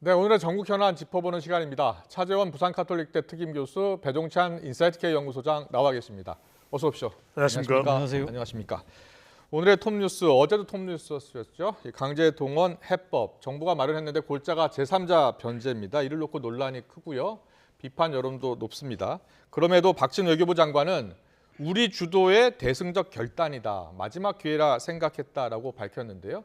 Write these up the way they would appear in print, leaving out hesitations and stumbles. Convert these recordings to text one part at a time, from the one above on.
네, 오늘의 전국 현안 짚어보는 시간입니다. 차재원 부산카톨릭대 특임교수, 배종찬 인사이트K 연구소장 나와 계십니다. 어서 오십시오. 안녕하십니까. 안녕하세요. 안녕하십니까. 오늘의 톱뉴스, 어제도 톱뉴스였죠. 강제동원 해법, 정부가 마련했는데 골자가 제3자 변제입니다. 이를 놓고 논란이 크고요. 비판 여론도 높습니다. 그럼에도 박진 외교부 장관은 우리 주도의 대승적 결단이다. 마지막 기회라 생각했다라고 밝혔는데요.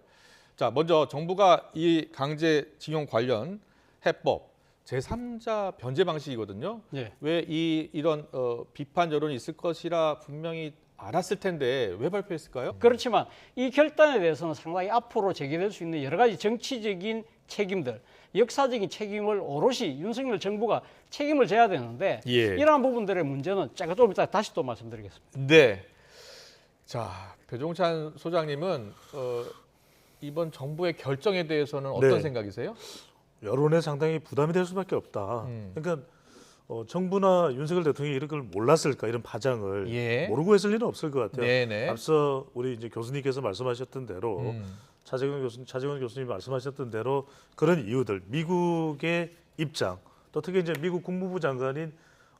자, 먼저 정부가 이 강제징용 관련 해법, 제3자 변제 방식이거든요. 네. 왜 이런 비판 여론이 있을 것이라 분명히 알았을 텐데 왜 발표했을까요? 그렇지만 이 결단에 대해서는 상당히 앞으로 제기될 수 있는 여러 가지 정치적인 책임들, 역사적인 책임을 오롯이 윤석열 정부가 책임을 져야 되는데 이러한 부분들의 문제는 제가 좀 이따 다시 또 말씀드리겠습니다. 네. 자, 배종찬 소장님은 이번 정부의 결정에 대해서는 어떤 생각이세요? 여론에 상당히 부담이 될 수밖에 없다. 그러니까 정부나 윤석열 대통령이 이런 걸 몰랐을까, 이런 파장을 모르고 했을 일은 없을 것 같아요. 네네. 앞서 우리 이제 교수님께서 말씀하셨던 대로 차재원 교수님이 말씀하셨던 대로 그런 이유들, 미국의 입장, 또 특히 이제 미국 국무부 장관인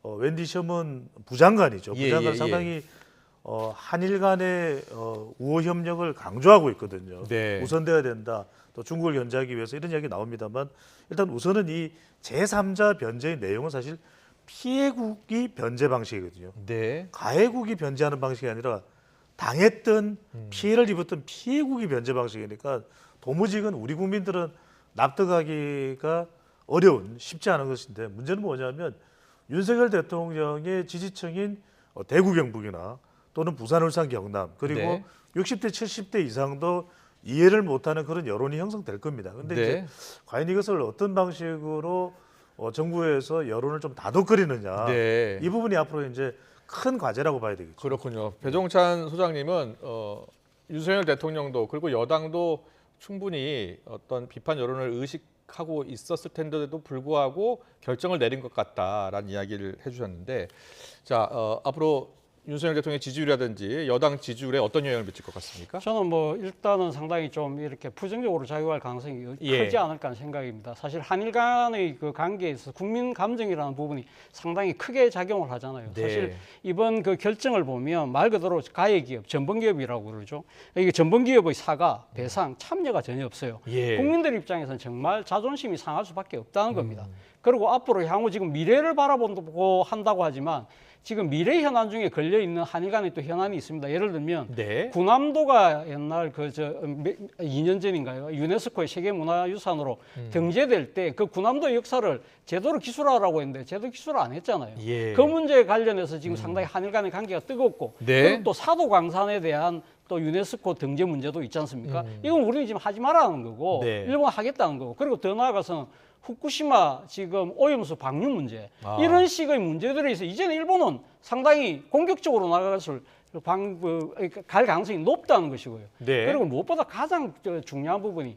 웬디 셔먼 부장관이죠. 부장관 상당히 한일 간의 우호 협력을 강조하고 있거든요. 네. 우선돼야 된다. 또 중국을 견제하기 위해서 이런 이야기 나옵니다만 일단 우선은 이 제3자 변제의 내용은 사실 피해국이 변제 방식이거든요. 네. 가해국이 변제하는 방식이 아니라 당했던 피해를 입었던 피해국이 변제 방식이니까 도무지 이건 우리 국민들은 납득하기가 어려운, 쉽지 않은 것인데 문제는 뭐냐면 윤석열 대통령의 지지층인 대구 경북이나 또는 부산 울산 경남 그리고 60대 70대 이상도 이해를 못하는 그런 여론이 형성될 겁니다. 그런데 이제 과연 이것을 어떤 방식으로 정부에서 여론을 좀 다독거리느냐 이 부분이 앞으로 이제 큰 과제라고 봐야 되겠죠. 그렇군요. 배종찬 소장님은 윤석열 대통령도 그리고 여당도 충분히 어떤 비판 여론을 의식하고 있었을 텐데도 불구하고 결정을 내린 것 같다라는 이야기를 해주셨는데, 자 앞으로 윤석열 대통령의 지지율이라든지 여당 지지율에 어떤 영향을 미칠 것 같습니까? 저는 뭐 일단은 상당히 좀 이렇게 부정적으로 작용할 가능성이 크지 않을까 하는 생각입니다. 사실 한일 간의 그 관계에서 국민 감정이라는 부분이 상당히 크게 작용을 하잖아요. 사실 이번 그 결정을 보면 말 그대로 가해기업, 전범기업이라고 그러죠. 이게 전범기업의 사과, 배상, 참여가 전혀 없어요. 국민들 입장에서는 정말 자존심이 상할 수밖에 없다는 겁니다. 그리고 앞으로 향후 지금 미래를 바라보고 한다고 하지만 지금 미래 현안 중에 걸려 있는 한일 간의 또 현안이 있습니다. 예를 들면 군함도가 옛날 2년 전인가요? 유네스코의 세계문화유산으로 등재될 때 그 군함도 역사를 제대로 기술하라고 했는데 제대로 기술을 안 했잖아요. 그 문제에 관련해서 지금 상당히 한일 간의 관계가 뜨겁고 그리고 또 사도광산에 대한 또 유네스코 등재 문제도 있지 않습니까? 이건 우리는 지금 하지 말라는 거고 일본 하겠다는 거고 그리고 더 나아가서는 후쿠시마 지금 오염수 방류 문제 이런 식의 문제들에 있어서 이제는 일본은 상당히 공격적으로 나가서 갈 가능성이 높다는 것이고요. 그리고 무엇보다 가장 중요한 부분이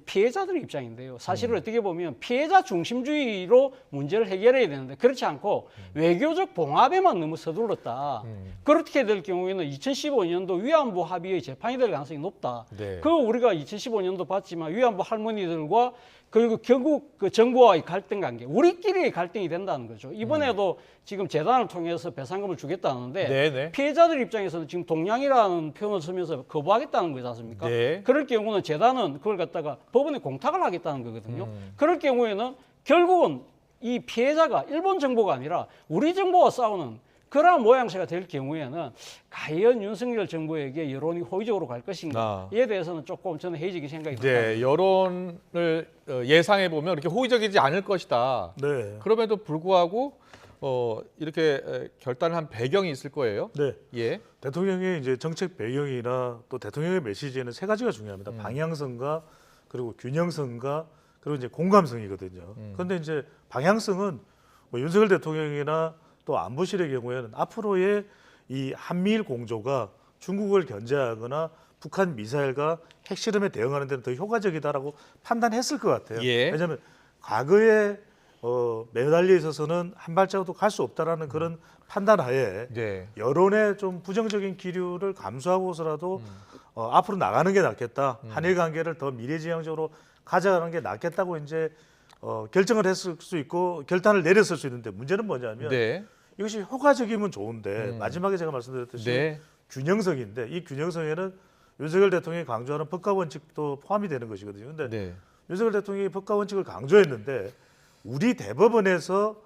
피해자들의 입장인데요. 사실은 어떻게 보면 피해자 중심주의로 문제를 해결해야 되는데 그렇지 않고 외교적 봉합에만 너무 서둘렀다. 그렇게 될 경우에는 2015년도 위안부 합의의 재판이 될 가능성이 높다. 그거 우리가 2015년도 봤지만 위안부 할머니들과 그리고 결국 그 정부와의 갈등 관계, 우리끼리의 갈등이 된다는 거죠. 이번에도 지금 재단을 통해서 배상금을 주겠다는데 피해자들 입장에서는 지금 동양이라는 표현을 쓰면서 거부하겠다는 거지 않습니까? 그럴 경우는 재단은 그걸 갖다가 법원에 공탁을 하겠다는 거거든요. 그럴 경우에는 결국은 이 피해자가 일본 정부가 아니라 우리 정부와 싸우는 그러한 모양새가 될 경우에는 과연 윤석열 정부에게 여론이 호의적으로 갈 것인가에 대해서는 조금 저는 회의적인 생각이 듭니다. 여론을 예상해 보면 이렇게 호의적이지 않을 것이다. 그럼에도 불구하고 이렇게 결단을 한 배경이 있을 거예요. 대통령의 이제 정책 배경이나 또 대통령의 메시지에는 세 가지가 중요합니다. 방향성과 그리고 균형성과 그리고 이제 공감성이거든요. 그런데 이제 방향성은 뭐 윤석열 대통령이나 또 안보실의 경우에는 앞으로의 이 한미일 공조가 중국을 견제하거나 북한 미사일과 핵실험에 대응하는 데는 더 효과적이다라고 판단했을 것 같아요. 왜냐하면 과거에 매달려 있어서는 한 발자국도 갈 수 없다라는 그런 판단하에 여론의 좀 부정적인 기류를 감수하고서라도 앞으로 나가는 게 낫겠다. 한일 관계를 더 미래지향적으로 가져가는 게 낫겠다고 이제 결정을 했을 수 있고 결단을 내렸을 수 있는데 문제는 뭐냐면 네. 이것이 효과적이면 좋은데 마지막에 제가 말씀드렸듯이 네. 균형성인데 이 균형성에는 윤석열 대통령이 강조하는 법과 원칙도 포함이 되는 것이거든요. 근데 네. 윤석열 대통령이 법과 원칙을 강조했는데 우리 대법원에서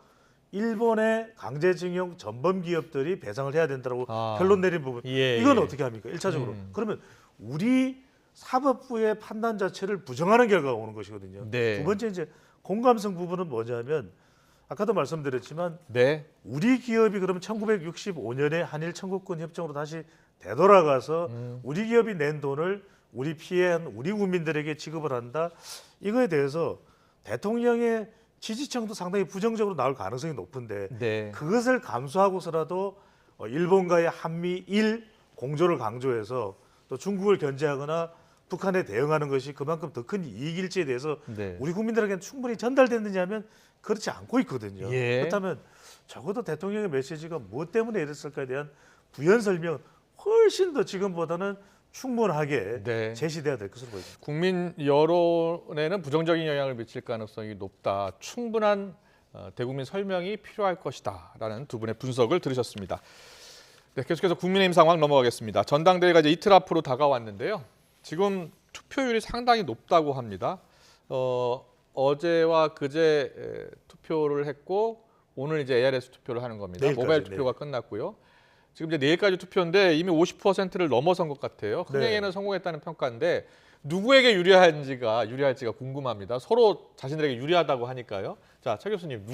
일본의 강제징용 전범 기업들이 배상을 해야 된다고 결론 내린 부분 예, 이건 예. 어떻게 합니까? 1차적으로 그러면 우리 사법부의 판단 자체를 부정하는 결과가 오는 것이거든요. 네. 두 번째 이제 공감성 부분은 뭐냐면 아까도 말씀드렸지만 네. 우리 기업이 그러면 1965년에 한일 청구권 협정으로 다시 되돌아가서 우리 기업이 낸 돈을 우리 피해한 우리 국민들에게 지급을 한다. 이거에 대해서 대통령의 지지층도 상당히 부정적으로 나올 가능성이 높은데 네. 그것을 감수하고서라도 일본과의 한미일 공조를 강조해서 또 중국을 견제하거나 북한에 대응하는 것이 그만큼 더 큰 이익일지에 대해서 네. 우리 국민들에게는 충분히 전달됐느냐 하면 그렇지 않고 있거든요. 예. 그렇다면 적어도 대통령의 메시지가 무엇 때문에 이랬을까에 대한 부연 설명은 훨씬 더 지금보다는 충분하게 네. 제시돼야 될 것으로 보입니다. 국민 여론에는 부정적인 영향을 미칠 가능성이 높다. 충분한 대국민 설명이 필요할 것이다라는 두 분의 분석을 들으셨습니다. 네, 계속해서 국민의힘 상황 넘어가겠습니다. 전당대회가 이제 이틀 앞으로 다가왔는데요. 지금 투표율이 상당히 높다고 합니다. 어제와 그제 투표를 했고 오늘 이제 ARS 투표를 하는 겁니다. 내일까지, 모바일 투표가 끝났고요. 지금 이제 내일까지 투표인데 이미 50%를 넘어선 것 같아요. 흥행에는 성공했다는 평가인데 누구에게 유리할지가 궁금합니다. 서로 자신들에게 유리하다고 하니까요. 자, 최 교수님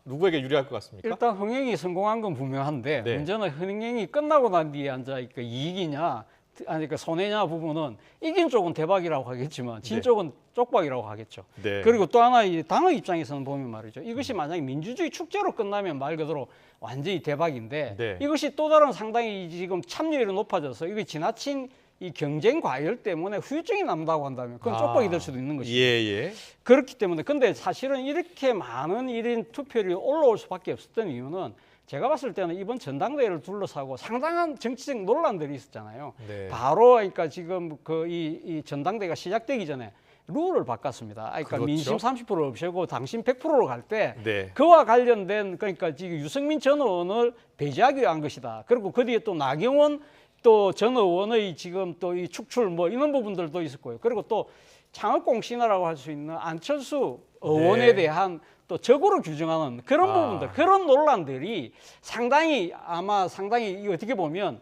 누구에게 유리할 것 같습니까? 일단 흥행이 성공한 건 분명한데 네. 문제는 흥행이 끝나고 난 뒤에 앉아있까 이익이냐 아니 그 손해냐 부분은 이긴 쪽은 대박이라고 하겠지만 진 네. 쪽은 쪽박이라고 하겠죠. 네. 그리고 또 하나 이 당의 입장에서는 보면 말이죠. 이것이 만약에 민주주의 축제로 끝나면 말 그대로 완전히 대박인데 네. 이것이 또 다른 상당히 지금 참여율이 높아져서 이게 지나친 이 경쟁 과열 때문에 후유증이 남다고 한다면 그건 쪽박이 될 수도 있는 것이죠. 예. 그렇기 때문에 근데 사실은 이렇게 많은 1인 투표율이 올라올 수밖에 없었던 이유는 제가 봤을 때는 이번 전당대회를 둘러싸고 상당한 정치적 논란들이 있었잖아요. 네. 바로 그러니까 지금 이 전당대회가 시작되기 전에 룰을 바꿨습니다. 그러니까 그렇죠. 민심 30%를 없애고 당신 100%로 갈 때 네. 그와 관련된 그러니까 지금 유승민 전 의원을 배제하기 위한 것이다. 그리고 그 뒤에 또 나경원 또 전 의원의 지금 또 이 축출 뭐 이런 부분들도 있었고요. 그리고 또 창업공신화라고 할 수 있는 안철수 의원에 네. 대한 또 적으로 규정하는 그런 부분들, 그런 논란들이 상당히 이 어떻게 보면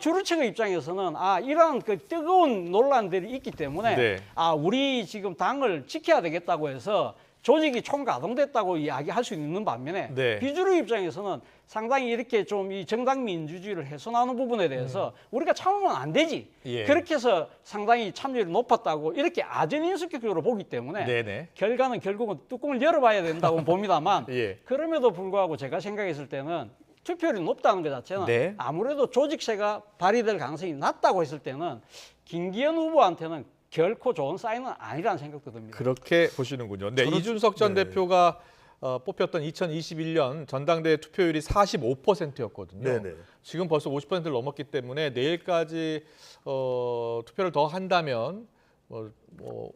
주류 측의 입장에서는 이러한 그 뜨거운 논란들이 있기 때문에 네. 우리 지금 당을 지켜야 되겠다고 해서 조직이 총가동됐다고 이야기할 수 있는 반면에 네. 비주류 입장에서는 상당히 이렇게 좀 이 정당 민주주의를 훼손하는 부분에 대해서 우리가 참으면 안 되지. 예. 그렇게 해서 상당히 참여율이 높았다고 이렇게 아전인수격적으로 보기 때문에 네네. 결과는 결국은 뚜껑을 열어봐야 된다고 봅니다만 예. 그럼에도 불구하고 제가 생각했을 때는 투표율이 높다는 것 자체는 네. 아무래도 조직세가 발휘될 가능성이 낮다고 했을 때는 김기현 후보한테는 결코 좋은 사인은 아니라는 생각도 듭니다. 그렇게 보시는군요. 네, 이준석 전 대표가 뽑혔던 2021년 전당대회 투표율이 45%였거든요. 네네. 지금 벌써 50%를 넘었기 때문에 내일까지 투표를 더 한다면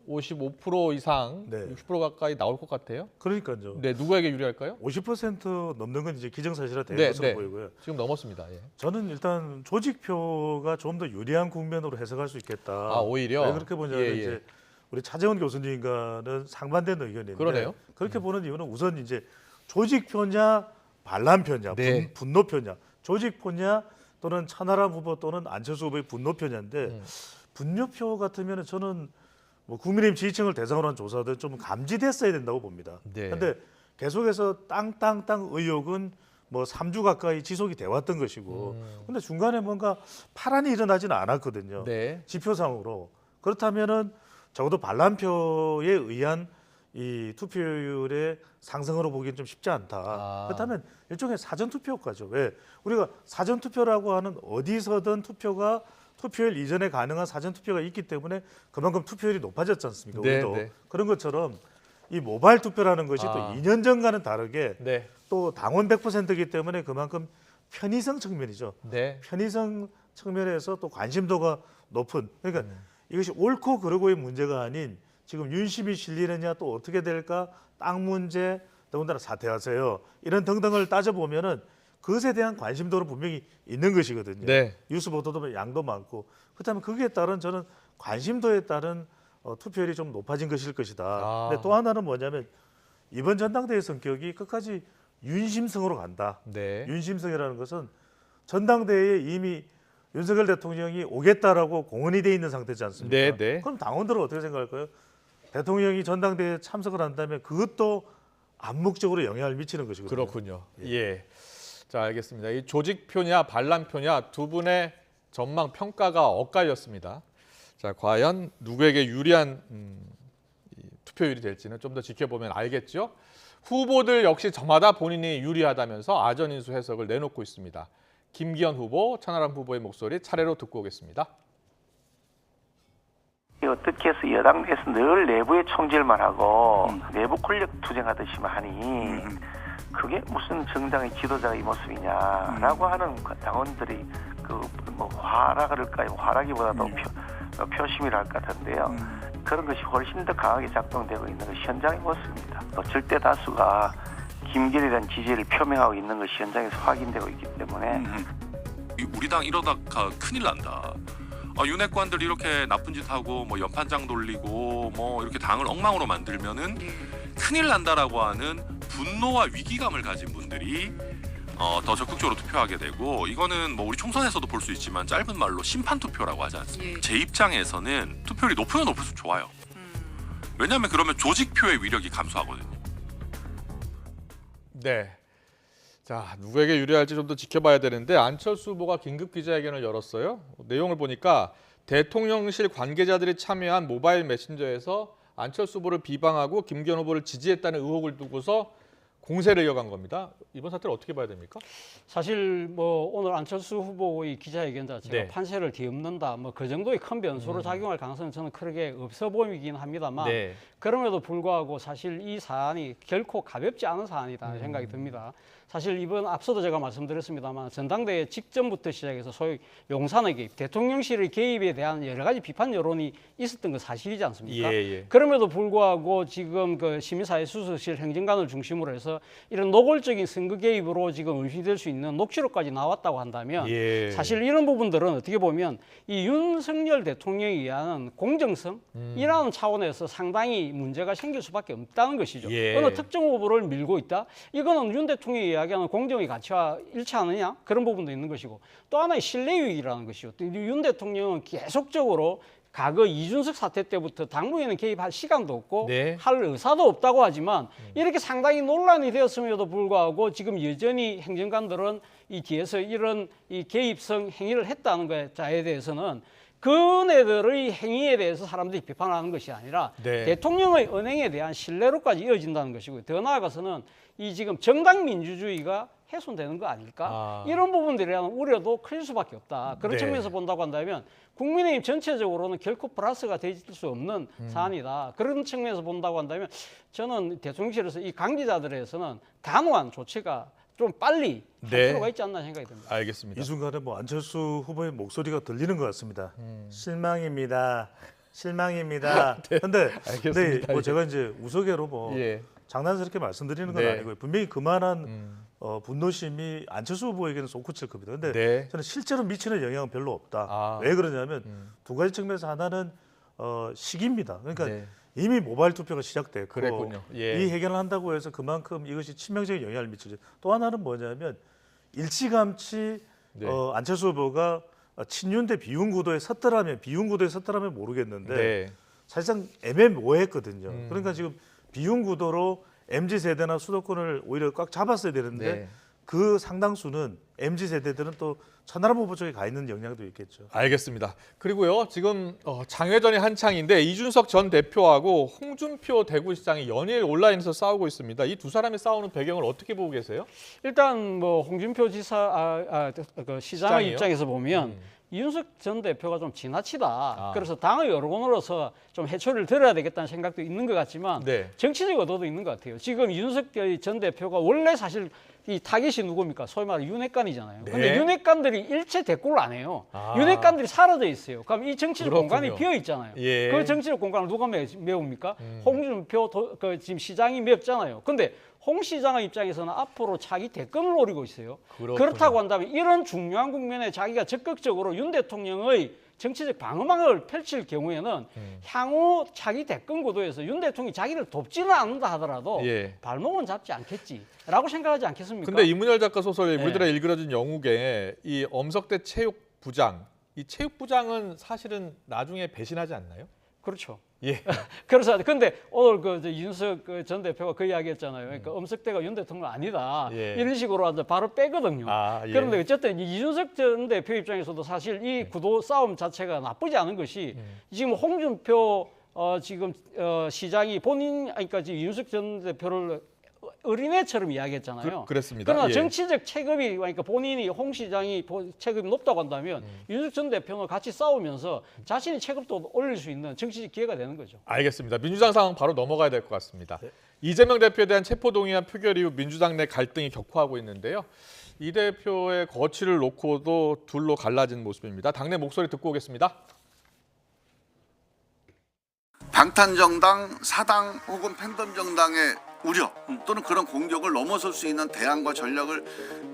55% 이상, 네. 60% 가까이 나올 것 같아요. 그러니까요. 네, 누구에게 유리할까요? 50% 넘는 건 이제 기정사실화 된 네, 것으로 네. 보이고요. 지금 넘었습니다. 예. 저는 일단 조직표가 좀 더 유리한 국면으로 해석할 수 있겠다. 오히려? 왜 그렇게 보냐면 예, 예. 이제 우리 차재원 교수님과는 상반된 의견인데 그러네요. 그렇게 보는 이유는 우선 이제 조직표냐 반란표냐 네. 분노표냐 조직표냐 또는 천하람 후보 또는 안철수 후보의 분노표냐인데 분노표 같으면 저는 뭐 국민의힘 지지층을 대상으로 한 조사들 좀 감지됐어야 된다고 봅니다. 네. 그런데 계속해서 땅 의혹은 뭐 3주 가까이 지속이 돼 왔던 것이고 근데 중간에 뭔가 파란이 일어나지는 않았거든요. 네. 지표상으로. 그렇다면은 적어도 반란표에 의한 이 투표율의 상승으로 보기엔 좀 쉽지 않다. 그렇다면 일종의 사전 투표 효과죠. 왜 우리가 사전 투표라고 하는 어디서든 투표율 이전에 가능한 사전 투표가 있기 때문에 그만큼 투표율이 높아졌지 않습니까? 네, 우리도 네. 그런 것처럼 이 모바일 투표라는 것이 또 2년 전과는 다르게 네. 또 당원 100%이기 때문에 그만큼 편의성 측면이죠. 네. 편의성 측면에서 또 관심도가 높은 그러니까 이것이 옳고 그르고의 문제가 아닌 지금 윤심이 실리느냐 또 어떻게 될까 땅 문제 더군다나 사퇴하세요 이런 등등을 따져보면은 그것에 대한 관심도는 분명히 있는 것이거든요. 네. 뉴스 보도도 양도 많고 그렇다면 거기에 따른 저는 관심도에 따른 투표율이 좀 높아진 것일 것이다. 아. 근데 또 하나는 뭐냐면 이번 전당대회 성격이 끝까지 윤심성으로 간다. 네. 윤심성이라는 것은 전당대회에 이미 윤석열 대통령이 오겠다라고 공언이 돼 있는 상태지 않습니까? 네, 네. 그럼 당원들은 어떻게 생각할까요? 대통령이 전당대회에 참석을 한다면 그것도 암묵적으로 영향을 미치는 것이거든요. 그렇군요. 예. 자, 알겠습니다. 이 조직표냐 반란표냐 두 분의 전망 평가가 엇갈렸습니다. 자, 과연 누구에게 유리한 이 투표율이 될지는 좀 더 지켜보면 알겠죠. 후보들 역시 저마다 본인이 유리하다면서 아전인수 해석을 내놓고 있습니다. 김기현 후보, 천하람 후보의 목소리 차례로 듣고 오겠습니다. 어떻게 해서 여당 내에서 늘 내부의 총질만 하고 내부 권력 투쟁하듯이만 하니 그게 무슨 정당의 지도자의 모습이냐라고 하는 당원들이 뭐 화락을까요? 화라기보다도 표심이랄 것 같은데요. 그런 것이 훨씬 더 강하게 작동되고 있는 것이 현장의 모습입니다. 또 절대 다수가 김기현에 대한 지지를 표명하고 있는 것이 현장에서 확인되고 있기 때문에 우리 당 이러다가 큰일 난다. 윤핵관들 이렇게 나쁜 짓 하고 뭐 연판장 돌리고 뭐 이렇게 당을 엉망으로 만들면은 큰일 난다라고 하는 분노와 위기감을 가진 분들이 더 적극적으로 투표하게 되고 이거는 뭐 우리 총선에서도 볼 수 있지만 짧은 말로 심판 투표라고 하지 않습니까? 제 입장에서는 투표율이 높으면 높을수록 좋아요. 왜냐하면 그러면 조직표의 위력이 감소하거든요. 네. 자, 누구에게 유리할지 좀 더 지켜봐야 되는데 안철수 후보가 긴급 기자회견을 열었어요. 내용을 보니까 대통령실 관계자들이 참여한 모바일 메신저에서 안철수 후보를 비방하고 김기현 후보를 지지했다는 의혹을 두고서 공세를 이어간 겁니다. 이번 사태를 어떻게 봐야 됩니까? 사실 뭐 오늘 안철수 후보의 기자회견 자체가 네. 판세를 뒤엎는다 뭐 그 정도의 큰 변수로 작용할 가능성은 저는 크게 없어 보이긴 합니다만 네. 그럼에도 불구하고 사실 이 사안이 결코 가볍지 않은 사안이다 생각이 듭니다. 사실 이번 앞서도 제가 말씀드렸습니다만 전당대회 직전부터 시작해서 소위 용산의 개입, 대통령실의 개입에 대한 여러 가지 비판 여론이 있었던 건 사실이지 않습니까? 예. 그럼에도 불구하고 지금 그 시민사회수석실 행정관을 중심으로 해서 이런 노골적인 선거 개입으로 지금 의심될 수 있는 녹취록까지 나왔다고 한다면 예. 사실 이런 부분들은 어떻게 보면 이 윤석열 대통령에 의한 공정성이라는 차원에서 상당히 문제가 생길 수밖에 없다는 것이죠. 예. 어느 특정 후보를 밀고 있다? 이거는 윤 대통령이 이야기하는 공정의 가치와 일치하느냐? 그런 부분도 있는 것이고 또 하나의 신뢰위기라는 것이죠. 윤 대통령은 계속적으로 과거 이준석 사태 때부터 당무에는 개입할 시간도 없고 네. 할 의사도 없다고 하지만 이렇게 상당히 논란이 되었음에도 불구하고 지금 여전히 행정관들은 이 뒤에서 이런 이 개입성 행위를 했다는 것에 대해서는 그네들의 행위에 대해서 사람들이 비판하는 것이 아니라 네. 대통령의 언행에 대한 신뢰로까지 이어진다는 것이고요. 더 나아가서는 이 지금 정당 민주주의가 훼손되는 거 아닐까? 이런 부분들에 대한 우려도 클 수밖에 없다. 그런 네. 측면에서 본다고 한다면 국민의힘 전체적으로는 결코 플러스가 될 수 없는 사안이다. 그런 측면에서 본다고 한다면 저는 대통령실에서 이 관계자들에서는 단호한 조치가 좀 빨리 할 네. 필요가 있지 않나 생각이 듭니다. 알겠습니다. 이 순간에 뭐 안철수 후보의 목소리가 들리는 것 같습니다. 실망입니다. 실망입니다. 근데 알겠습니다. 뭐 예. 제가 이제 우스개로 뭐 예. 장난스럽게 말씀드리는 건 네. 아니고요. 분명히 그만한 분노심이 안철수 후보에게는 솟구칠 겁니다. 근데 네. 저는 실제로 미치는 영향은 별로 없다. 아. 왜 그러냐면 두 가지 측면에서 하나는 시기입니다. 그러니까 네. 이미 모바일 투표가 시작됐고 그랬군요. 예. 이 해결을 한다고 해서 그만큼 이것이 치명적인 영향을 미치죠. 또 하나는 뭐냐면 일찌감치 네. 안철수 후보가 친윤 대 비윤 구도에 섰더라면 모르겠는데 네. 사실상 애매모호했거든요. 그러니까 지금 비윤 구도로 MZ 세대나 수도권을 오히려 꽉 잡았어야 되는데 네. 그 상당수는 MZ 세대들은 또 천하람 후보 쪽에 가 있는 영향도 있겠죠. 알겠습니다. 그리고요, 지금 장외전이 한창인데 이준석 전 대표하고 홍준표 대구시장이 연일 온라인에서 싸우고 있습니다. 이 두 사람이 싸우는 배경을 어떻게 보고 계세요? 일단 뭐 홍준표 지사 그 시장의 시장이요? 입장에서 보면 이준석 전 대표가 좀 지나치다. 아. 그래서 당의 여론으로서 좀 해초를 들어야 되겠다는 생각도 있는 것 같지만 네. 정치적 의도도 있는 것 같아요. 지금 이준석 전 대표가 원래 사실 이 타깃이 누굽니까? 소위 말해 윤핵관이잖아요. 네. 근데 윤핵관들이 일체 대꾸를 안 해요. 아. 윤핵관들이 사라져 있어요. 그럼 이 정치적 그렇군요. 공간이 비어 있잖아요. 예. 그 정치적 공간을 누가 메웁니까? 홍준표 지금 시장이 메웠잖아요. 근데 홍 시장의 입장에서는 앞으로 자기 대권을 노리고 있어요. 그렇군요. 그렇다고 한다면 이런 중요한 국면에 자기가 적극적으로 윤 대통령의 정치적 방어막을 펼칠 경우에는 향후 자기 대권 구도에서 윤 대통령이 자기를 돕지는 않는다 하더라도 예. 발목은 잡지 않겠지라고 생각하지 않겠습니까? 근데 이문열 작가 소설에 네. 우리들의 일그러진 영웅에 이 엄석대 체육부장, 이 체육부장은 사실은 나중에 배신하지 않나요? 그렇죠. 예. 그래서 근데 오늘 이준석 전 대표가 그 이야기했잖아요. 그러니까 엄석대가 윤 대통령 아니다. 예. 이런 식으로 하자 바로 빼거든요. 아, 예. 그런데 어쨌든 이준석 전 대표 입장에서도 사실 이 구도 싸움 자체가 나쁘지 않은 것이 지금 홍준표 지금 시장이 그러니까 지금 이준석 전 대표를 어린애처럼 이야기했잖아요. 그랬습니다. 그러나 예. 정치적 체급이 그러니까 본인이 홍 시장이 체급이 높다고 한다면 윤석열 전 대표는 같이 싸우면서 자신의 체급도 올릴 수 있는 정치적 기회가 되는 거죠. 알겠습니다. 민주당 상황 바로 넘어가야 될 것 같습니다. 이재명 대표에 대한 체포동의안 표결 이후 민주당 내 갈등이 격화하고 있는데요. 이 대표의 거취를 놓고도 둘로 갈라진 모습입니다. 당내 목소리 듣고 오겠습니다. 방탄정당, 사당 혹은 팬덤 정당의 우려 또는 그런 공격을 넘어설 수 있는 대안과 전략을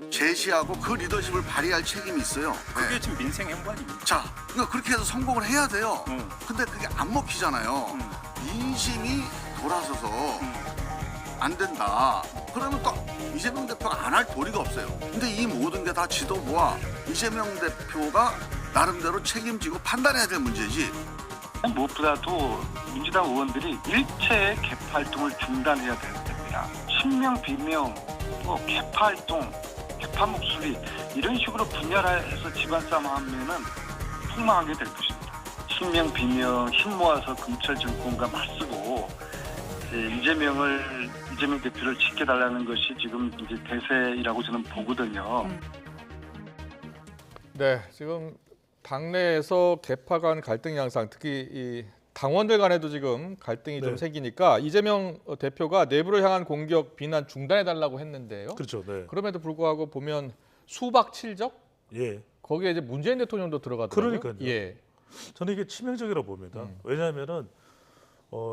제시하고 그 리더십을 발휘할 책임이 있어요. 그게 지금 민생 행보 아닙니까? 자, 그러니까 그렇게 해서 성공을 해야 돼요. 근데 그게 안 먹히잖아요. 민심이 돌아서서 안 된다. 그러면 또 이재명 대표가 안 할 도리가 없어요. 근데 이 모든 게 다 지도부와 이재명 대표가 나름대로 책임지고 판단해야 될 문제지. 무엇보다도 민주당 의원들이 일체 개파 활동을 중단해야 됩니다. 신명, 비명, 또 개파 활동, 개파 목소리 이런 식으로 분열해서 집안 싸움 하면은 폭망하게 될 것입니다. 신명, 비명, 힘 모아서 검찰 정권과 맞서고 이재명 대표를 지켜달라는 것이 지금 이제 대세라고 저는 보거든요. 네, 지금 당내에서 개파 간 갈등 양상, 특히 이 당원들 간에도 지금 갈등이 좀 네. 생기니까 이재명 대표가 내부를 향한 공격 비난 중단해달라고 했는데요. 그렇죠. 네. 그럼에도 불구하고 보면 수박 칠적 예. 거기에 이제 문재인 대통령도 들어가더라고요. 그러니까요. 예. 저는 이게 치명적이라고 봅니다. 왜냐하면은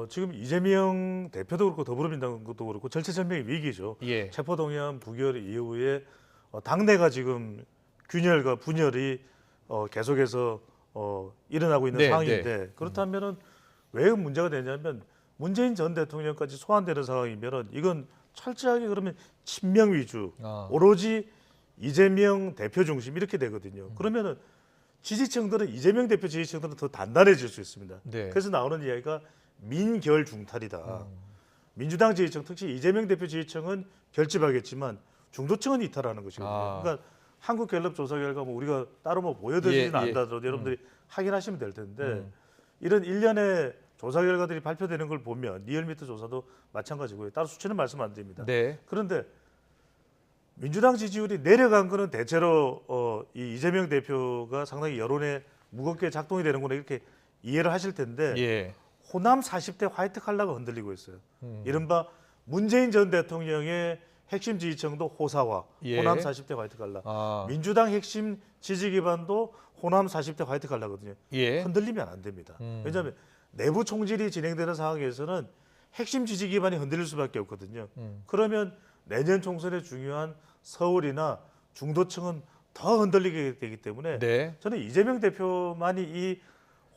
지금 이재명 대표도 그렇고 더불어민주당도 그렇고 절체절명의 위기죠. 예. 체포동의안 부결 이후에 당내가 지금 균열과 분열이 계속해서 일어나고 있는 네, 상황인데 그렇다면은 왜 문제가 되냐면 문재인 전 대통령까지 소환되는 상황이면은 이건 철저하게 그러면 친명 위주, 오로지 이재명 대표 중심 이렇게 되거든요. 그러면은 지지층들은 이재명 대표 지지층들은 더 단단해질 수 있습니다. 네. 그래서 나오는 이야기가 민결 중탈이다. 민주당 지지층, 특히 이재명 대표 지지층은 결집하겠지만 중도층은 이탈하는 것이거든요. 그러니까 한국갤럽 조사 결과 뭐 우리가 따로 뭐 보여드리지는 않다더라도 여러분들이 확인하시면 될 텐데 이런 일련의 조사 결과들이 발표되는 걸 보면 리얼미터 조사도 마찬가지고요. 따로 수치는 말씀 안 드립니다. 네. 그런데 민주당 지지율이 내려간 거는 대체로 이 이재명 대표가 상당히 여론에 무겁게 작동이 되는구나 이렇게 이해를 하실 텐데 예. 호남 40대 화이트 칼라가 흔들리고 있어요. 이른바 문재인 전 대통령의 핵심 지지층도 호사화, 예. 호남 40대 화이트 칼라. 아. 민주당 핵심 지지 기반도 호남 40대 화이트 칼라거든요. 예. 흔들리면 안 됩니다. 왜냐하면 내부 총질이 진행되는 상황에서는 핵심 지지 기반이 흔들릴 수밖에 없거든요. 그러면 내년 총선에 중요한 서울이나 중도층은 더 흔들리게 되기 때문에 네. 저는 이재명 대표만이 이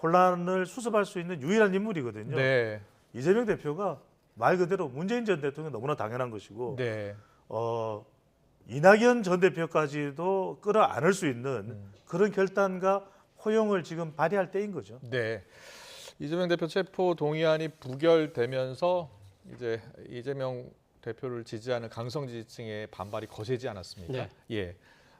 혼란을 수습할 수 있는 유일한 인물이거든요. 네. 이재명 대표가 말 그대로 문재인 전 대통령 너무나 당연한 것이고 네. 이낙연 전 대표까지도 끌어안을 수 있는 그런 결단과 호용을 지금 발휘할 때인 거죠. 네. 이재명 대표 체포 동의안이 부결되면서 이제 이재명 대표를 지지하는 강성 지지층의 반발이 거세지 않았습니까? 네. 예.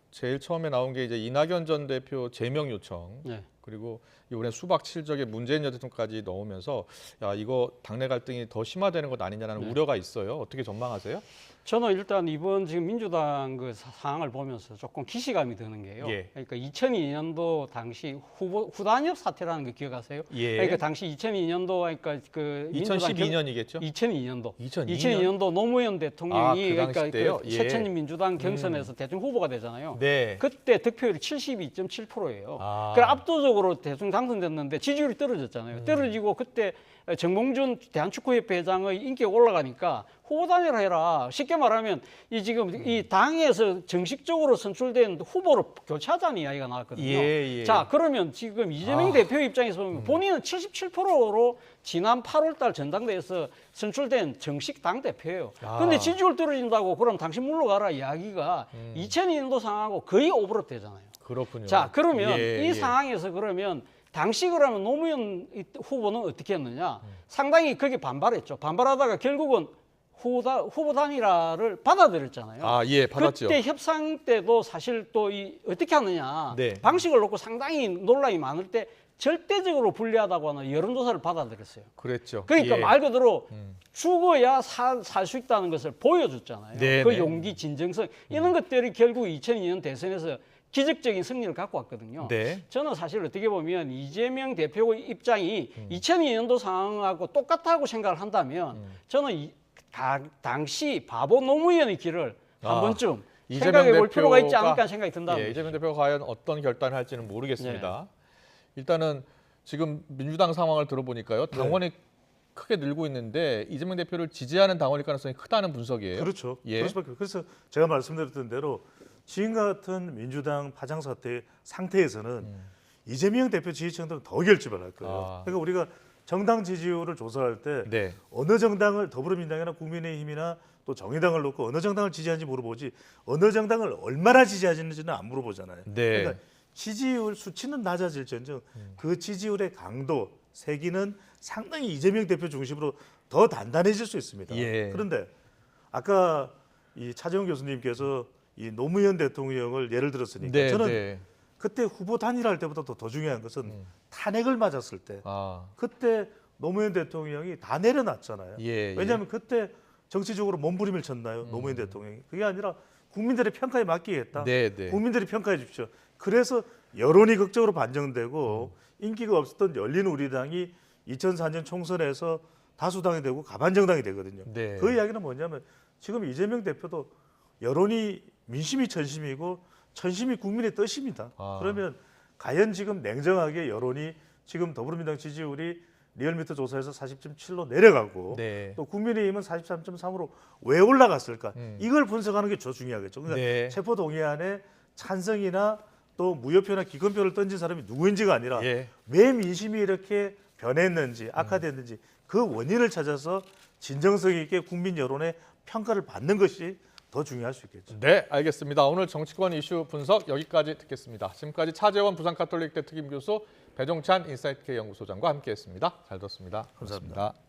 제일 처음에 나온 게 이제 이낙연 전 대표 제명 요청. 네. 그리고 이번에 수박 칠적에 문재인 전 대통령까지 넣으면서 야 이거 당내 갈등이 더 심화되는 것 아니냐는 우려가 있어요. 어떻게 전망하세요? 저는 일단 이번 지금 민주당 그 상황을 보면서 조금 기시감이 드는 게요. 예. 그러니까 2002년도 당시 후단협 사태라는 거 기억하세요? 예. 그러니까 당시 2002년도 그러니까 그 2012년이겠죠? 2002년도. 2002년? 노무현 대통령이 그 당시 그러니까 때요? 그 예. 새천년 민주당 경선에서 대통령 후보가 되잖아요. 네. 그때 득표율이 72.7%예요. 아. 그 압도적으로 대통령 당선됐는데 지지율이 떨어졌잖아요. 떨어지고 그때 정몽준 대한축구협회 회장의 인기가 올라가니까 후보 단일화 해라. 쉽게 말하면 이 지금 이 당에서 정식적으로 선출된 후보를 교체하자는 이야기가 나왔거든요. 예. 자, 그러면 지금 이재명 대표 입장에서 보면 본인은 77%로 지난 8월달 전당대회에서 선출된 정식 당 대표예요. 그런데 지지율 떨어진다고 그럼 당신 물러가라 이야기가 2002년도 상황하고 거의 오버랩 되잖아요. 그렇군요. 자, 그러면 예, 이 상황에서 그러면 당시 그러면 노무현 후보는 어떻게 했느냐? 상당히 거기에 반발했죠. 반발하다가 결국은 후보 단일화를 받아들였잖아요. 아, 예, 받았죠. 그때 협상 때도 사실 또 어떻게 하느냐 네. 방식을 놓고 상당히 논란이 많을 때 절대적으로 불리하다고 하는 여론조사를 받아들였어요. 그랬죠. 그러니까 예. 말 그대로 죽어야 살 수 있다는 것을 보여줬잖아요. 네, 그 네. 용기, 진정성 이런 것들이 결국 2002년 대선에서 기적적인 승리를 갖고 왔거든요. 네. 저는 사실 어떻게 보면 이재명 대표의 입장이 2002년도 상황하고 똑같다고 생각을 한다면 저는 당시 바보 노무현의 길을 한 번쯤 생각해 볼 필요가 있지 않을까 생각이 든다. 예, 이재명 대표가 과연 어떤 결단을 할지는 모르겠습니다. 일단은 지금 민주당 상황을 들어보니까요. 당원이 크게 늘고 있는데 이재명 대표를 지지하는 당원일 가능성이 크다는 분석이에요. 그렇죠. 예. 그럴 수밖에. 그래서 제가 말씀드렸던 대로 지금 같은 민주당 파장 사태 상태에서는 이재명 대표 지지층들은 더 결집을 할 거예요. 아. 그러니까 우리가 정당 지지율을 조사할 때 네. 어느 정당을 더불어민주당이나 국민의힘이나 또 정의당을 놓고 어느 정당을 지지하는지 물어보지 어느 정당을 얼마나 지지하시는지는 안 물어보잖아요. 네. 그러니까 지지율 수치는 낮아질지언정 그 지지율의 강도, 세기는 상당히 이재명 대표 중심으로 더 단단해질 수 있습니다. 예. 그런데 아까 이 차재원 교수님께서 이 노무현 대통령을 예를 들었으니까 네, 저는 네. 그때 후보 단일화할 때보다 더 중요한 것은 탄핵을 맞았을 때 아, 그때 노무현 대통령이 다 내려놨잖아요. 예, 예. 왜냐하면 그때 정치적으로 몸부림을 쳤나요? 노무현 대통령이. 그게 아니라 국민들의 평가에 맡기겠다. 네, 네. 국민들이 평가해 주십시오. 그래서 여론이 극적으로 반영되고 인기가 없었던 열린우리당이 2004년 총선에서 다수당이 되고 가반정당이 되거든요. 네. 그 이야기는 뭐냐면 지금 이재명 대표도 여론이 민심이 천심이고 천심이 국민의 뜻입니다. 아. 그러면 과연 지금 냉정하게 여론이 지금 더불어민주당 지지율이 리얼미터 조사에서 40.7로 내려가고 네. 또 국민의힘은 43.3으로 왜 올라갔을까? 이걸 분석하는 게 더 중요하겠죠. 그러니까 네. 체포동의안에 찬성이나 또 무효표나 기권표를 던진 사람이 누구인지가 아니라 예. 왜 민심이 이렇게 변했는지 악화됐는지 그 원인을 찾아서 진정성 있게 국민 여론의 평가를 받는 것이 더 중요할 수 있겠죠. 네, 알겠습니다. 오늘 정치권 이슈 분석 여기까지 듣겠습니다. 지금까지 차재원 부산가톨릭대 특임교수 배종찬 인사이트K 연구소장과 함께했습니다. 잘 들었습니다. 감사합니다. 고맙습니다.